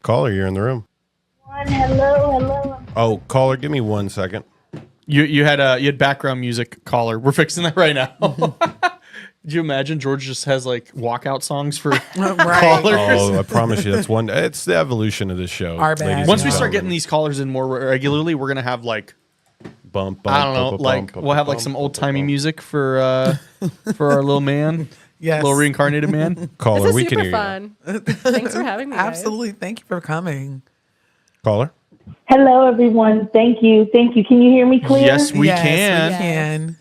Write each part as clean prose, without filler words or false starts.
Caller, you're in the room. Hello. Oh, caller, give me 1 second. You had background music, caller. We're fixing that right now. Did you imagine George just has like walkout songs for callers? Oh, I promise you, that's one. It's the evolution of this show. Our bad. ladies Once and we start gentlemen. getting these callers in more regularly, we're gonna have like bump, I don't know, like we'll have like some old timey music for our little man, Yes. little reincarnated man. Caller, This is we can super hear fun. Thanks for having me. guys. Absolutely. Thank you for coming. you. Caller, Hello, everyone. Thank you. Can you hear me clear? Yes, we Yes, can. We can.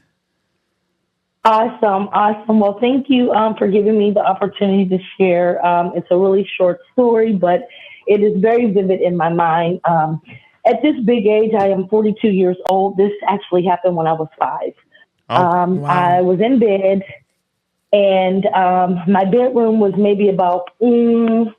Awesome. Well, thank you for giving me the opportunity to share. It's a really short story, but it is very vivid in my mind. At this big age, I am 42 years old. This actually happened when I was 5. Wow. I was in bed, and my bedroom was maybe about 15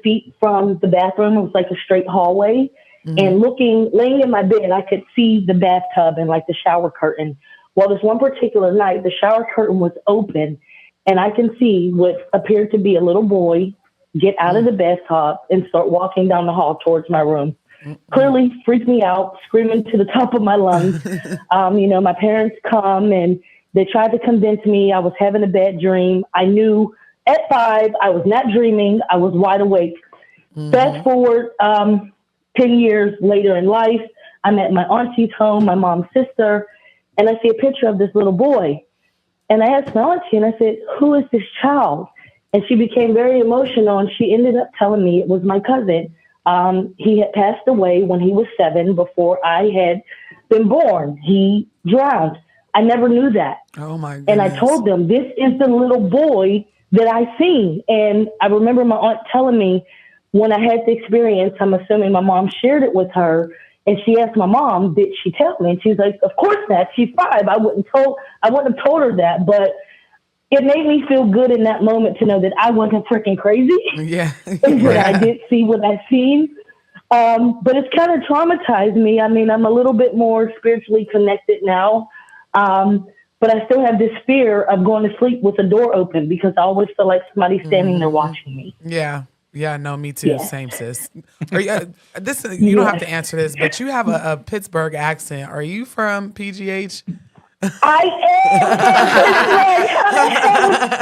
feet from the bathroom. It was like a straight hallway. And laying in my bed, I could see the bathtub and like the shower curtain. Well, this one particular night, the shower curtain was open, and I can see what appeared to be a little boy get out of the bathtub and start walking down the hall towards my room. Clearly freaked me out, screaming to the top of my lungs. My parents come, and they tried to convince me I was having a bad dream. I knew at 5, I was not dreaming. I was wide awake. Fast forward 10 years later in life, I'm at my auntie's home, my mom's sister, and I see a picture of this little boy. And I asked my auntie, and I said, who is this child? And she became very emotional, and she ended up telling me it was my cousin. He had passed away when he was 7 before I had been born. He drowned. I never knew that. Oh, my goodness. And I told them, this is the little boy that I seen. And I remember my aunt telling me when I had the experience, I'm assuming my mom shared it with her, and she asked my mom, did she tell me? And she was like, of course not. She's 5. I wouldn't have told her that, but it made me feel good in that moment to know that I wasn't freaking crazy. Yeah. And that I did see what I seen. But it's kind of traumatized me. I mean, I'm a little bit more spiritually connected now. But I still have this fear of going to sleep with the door open because I always feel like somebody's standing there watching me. Yeah. Yeah, no, me too. Yeah. Same, sis. You don't have to answer this, but you have a Pittsburgh accent. Are you from PGH? I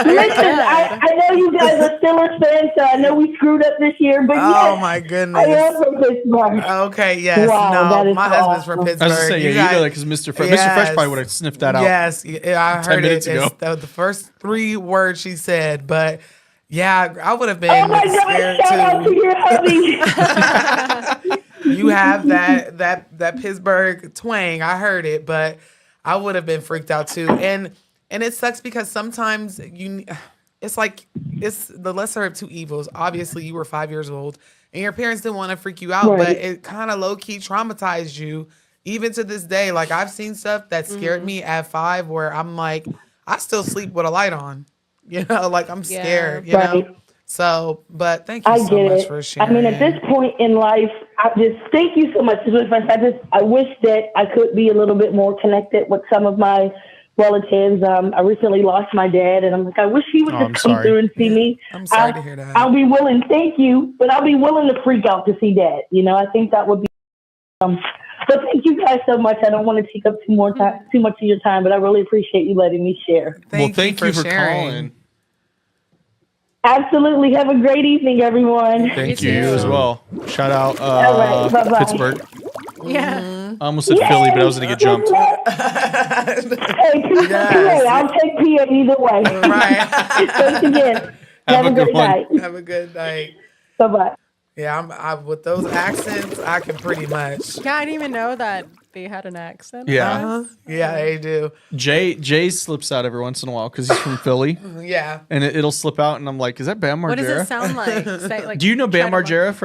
am. Listen, I know you guys are Steelers fans, so I know we screwed up this year, but Oh, yes, my goodness. I am from Pittsburgh. Okay, yes. Wow, that no, is my so husband's from awesome. Pittsburgh. I was just saying, you know that because Mr. Fresh probably would have sniffed that out. Yes, I 10 heard minutes it. ago. It's the first 3 words she said, but yeah, I would have been Oh my scared God! Shout out to too. your hubby. You have that Pittsburgh twang. I heard it, but I would have been freaked out too. And it sucks because sometimes it's like it's the lesser of 2 evils. Obviously, you were 5 years old, and your parents didn't want to freak you out, Right. but it kind of low key traumatized you. Even to this day, like I've seen stuff that scared me at 5, where I'm like, I still sleep with a light on. Like I'm scared. You Right. know. So, but thank you I so get much it. for sharing. I mean, at this point in life, I just thank you so much. I wish that I could be a little bit more connected with some of my relatives. I recently lost my dad, and I'm like, I wish he would just come through and see me. I'm sorry to hear that. I'll be willing. Thank you, but I'll be willing to freak out to see Dad. I think that would be. But thank you guys so much. I don't want to take up too much of your time, but I really appreciate you letting me share. Thank you for sharing. calling. Absolutely. Have a great evening, everyone. Thank You you too. as well. Shout out All right, bye-bye. Pittsburgh. Yeah. I almost said Philly, but I was going to get jumped. Hey, PA, I'll take PA either way. Right. Thanks again. Have a good good one. night. Have a good night. Bye-bye. Yeah, I'm with those accents, I can pretty much. Yeah, I didn't even know that they had an accent. Yeah. Yeah, they do. Jay slips out every once in a while because he's from Philly, Yeah. and it'll slip out, and I'm like, is that Bam Margera? What does it sound like? Say, like Do you know Bam try to- Margera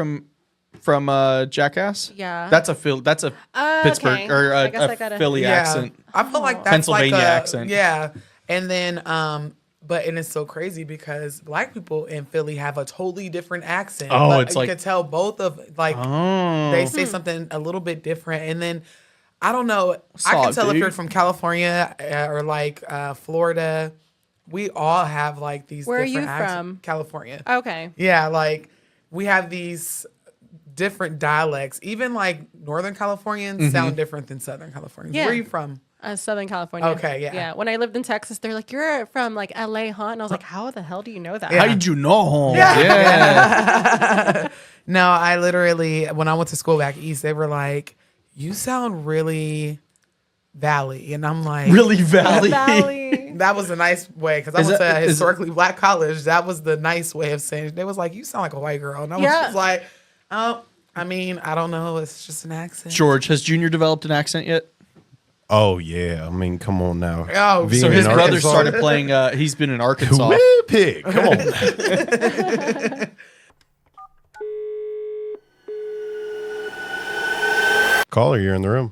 from Jackass? Yeah. That's a Pittsburgh okay. or I guess I a gotta- Philly Yeah. accent. I feel like that's Pennsylvania like accent. Yeah. And then and it's so crazy because Black people in Philly have a totally different accent. Oh, but it's you like- could tell both of they say something a little bit different. And then I don't know. I Solid, can tell if dude. you're from California or like Florida. We all have like these Where are different you accents. from? California. Okay. Yeah, like we have these different dialects. Even like Northern Californians sound different than Southern Californians. Yeah. Where are you from? Southern California. Okay, yeah. Yeah. When I lived in Texas, they're like, "You're from like LA, huh?" And I was like, "How the hell do you know that?" How did you know? No, I literally, when I went to school back east, they were like, "You sound really Valley," and I'm like, Really Valley. Valley. That was a nice way because I Is went that- to a is- historically black college. That was the nice way of saying it. They was like, "You sound like a white girl," and I was Yeah. just like, "Oh, I mean, I don't know. It's just an accent." George, has Junior developed an accent yet? Oh yeah, I mean, come on now. Oh, Being So his in brother Arkansas- started playing. He's been in Arkansas. Way pig. Come on. Caller, you're in the room.